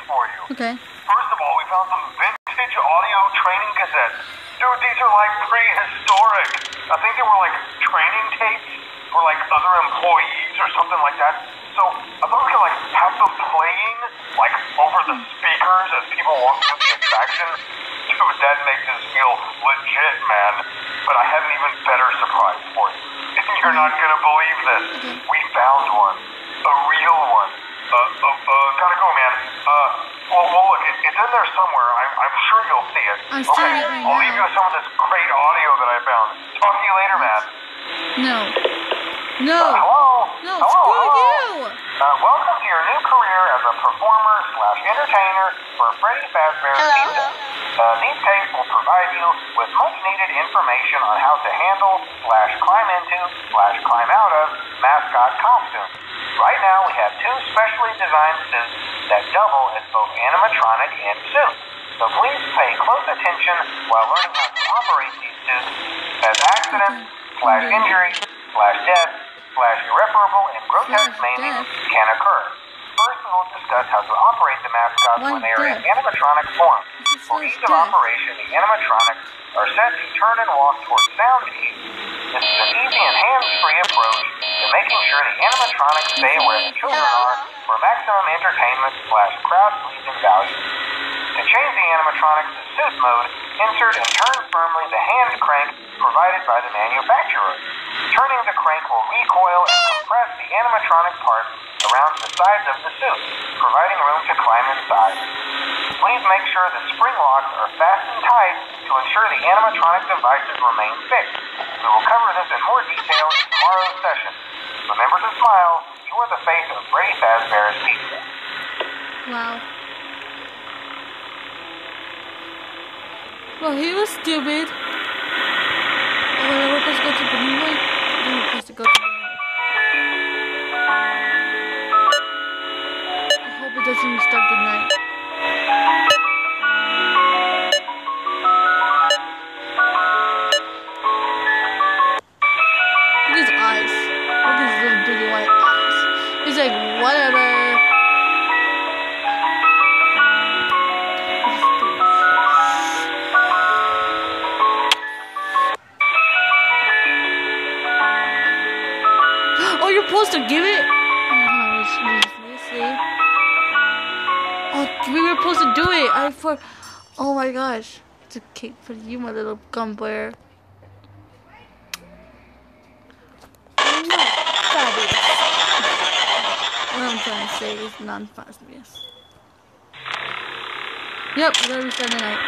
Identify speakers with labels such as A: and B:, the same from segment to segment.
A: for you.
B: Okay.
A: First of all, we found some vintage audio training cassettes. Dude, these are like prehistoric. I think they were like training tapes for like other employees or something like that. So I thought we could like have them playing like over the speakers as people walk through the attraction. Dude, that makes us feel legit, man. But I have an even better surprise for you. You're not gonna believe this. We found one. A real one. Gotta go, man. Well, look, it's in there somewhere. I'm sure you'll see it.
B: I see it right
A: I'll leave you
B: now.
A: with some of this great audio that I found. Talk to you later, man.
B: No. No.
A: Hello?
B: No,
A: Hello,
B: screw
A: hello.
B: you.
A: Welcome to your new career as a performer/entertainer for Freddy Fazbear's Pizza. These tapes will provide you with much-needed information on how to handle/climb into/climb out of mascot costumes. Right now, we have two specially designed suits that double as both animatronic and suit. So please pay close attention while learning how to operate these suits, as accidents/injury/death/irreparable and grotesque maiming can occur. First, we will discuss how to operate the mascots when they are in animatronic form. For ease of operation, the animatronics are set to turn and walk towards sound cues. This is an easy and hands-free approach to making sure the animatronics stay where the children are for maximum entertainment/crowd-pleasing value. To change the animatronics to suit mode, insert and turn firmly the hand crank provided by the manufacturer. Turning the crank will recoil and compress the animatronic parts around the sides of the suit, providing room to climb inside. Please make sure the spring locks are fastened tight to ensure the animatronic devices remain fixed. We will cover this in more detail in tomorrow's session. Remember to smile. You are the face of Freddy Fazbear's Pizza.
B: Wow. Well, he was stupid. Oh, we're supposed to go to the new way. We're supposed to go to the new way. I hope it doesn't restart the night. Look at his eyes. Look at his little bitty white eyes. He's like, whatever. Oh, you're supposed to give it? Oh, we were supposed to do it. Oh my gosh. It's a cake for you, my little gum bear. Fabulous. What I'm trying to say is non-fabulous. Yep, we gotta restart the night.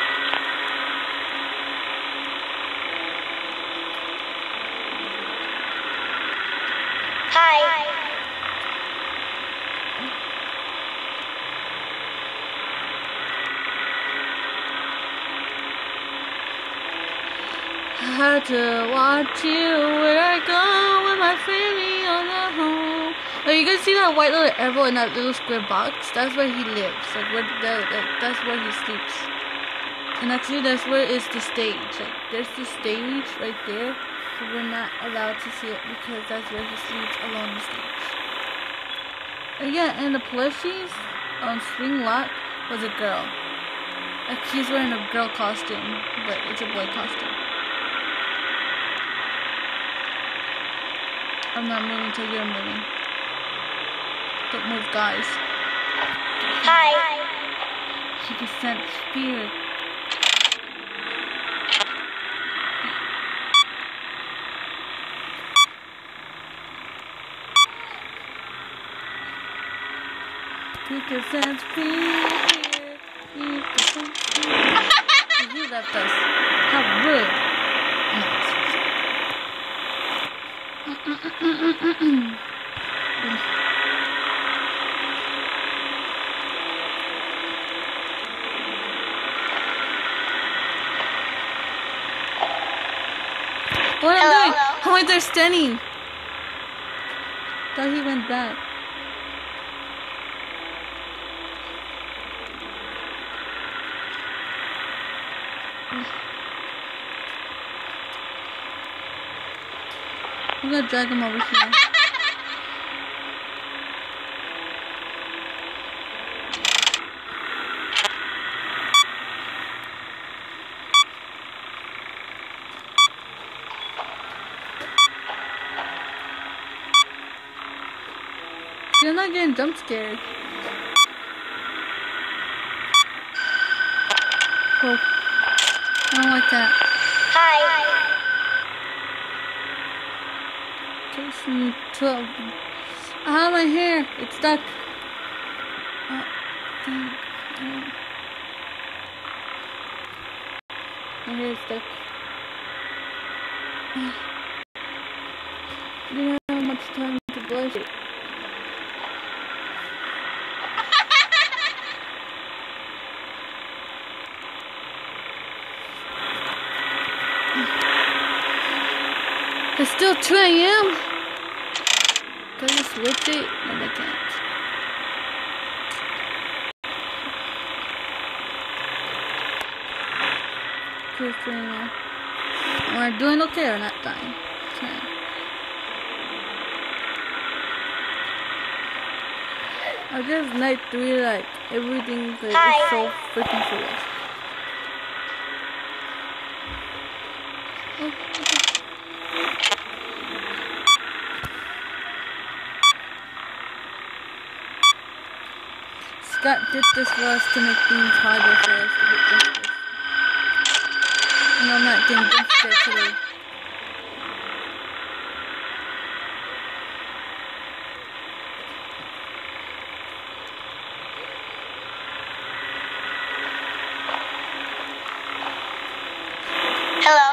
B: Had to watch you where I go with my family on the home. Oh, you guys see that white little arrow in that little square box? That's where he lives. Like that's where he sleeps. And actually, that's where is the stage. Like there's the stage right there, but we're not allowed to see it because that's where he sleeps along the stage. And yeah, and the plushies on Swing Lot was a girl. Like he's wearing a girl costume, but it's a boy costume. I'm not moving until you're moving. Don't move, guys.
C: Hi.
B: He can sense fear. He can sense fear. He can sense fear. He left us. How rude. What am I doing? How am I there standing? Thought he went back. I'm gonna drag him over here. You're not getting jump scared. Oh. I don't like that.
C: Hi.
B: Jason 12. I have my hair. It's stuck. My hair is stuck. I didn't have much time to brush it. It's still 2 a.m. Can I switch it? No, I can't. It's 2 a.m. We're doing okay or not dying. Okay. I guess night 3, like, everything like, is so freaking cool. Scott did this for us to make things harder for us to get justice. And I'm not getting jump scared today.
C: Hello?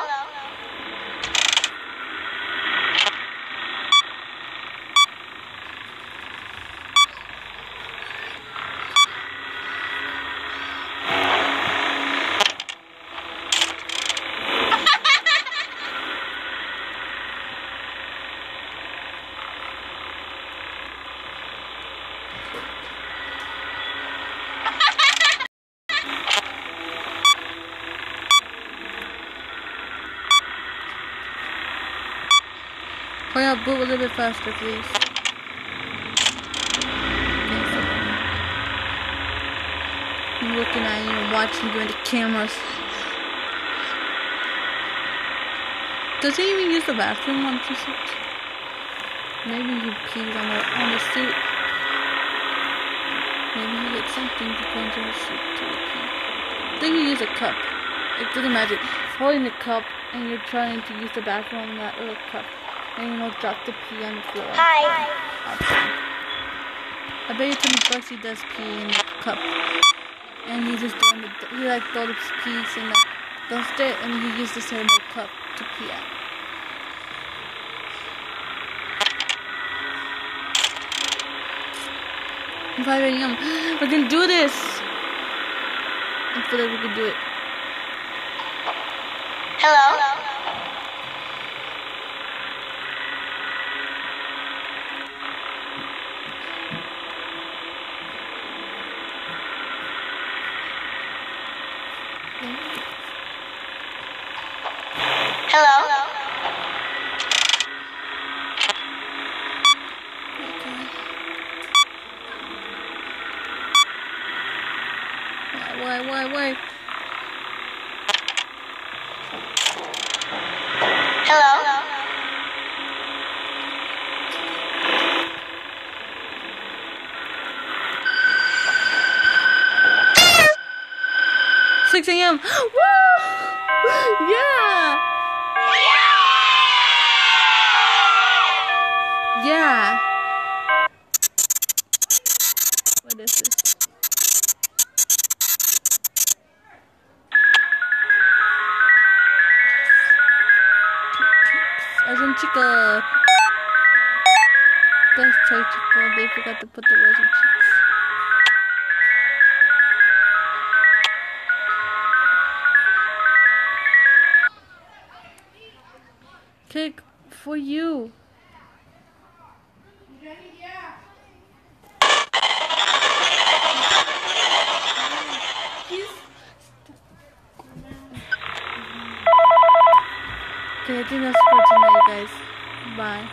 B: Oh yeah, move a little bit faster, please. I'm looking at you and watching you in the cameras. Does he even use the bathroom on the suit? Maybe he peed on the suit. Maybe he gets something to go into his suit to pee. I think he used a cup. It doesn't matter. He's holding the cup and you're trying to use the bathroom on that little cup. And you know, drop the pee on the floor.
C: Hi.
B: I bet you Bugsy does pee in the cup. And he just doing he like throw the pees in the dumpster and he used the same old cup to pee at. It's 5 a.m. We can do this! I feel like we can do it.
C: Hello? Hello?
B: Why?
C: Hello?
B: 6 a.m. Woo! Yeah! Yeah! What is this? Asian chica. That's toy chica. They forgot to put the rosy cheeks. Cake for you. Okay, I think that's for tonight, guys. Bye.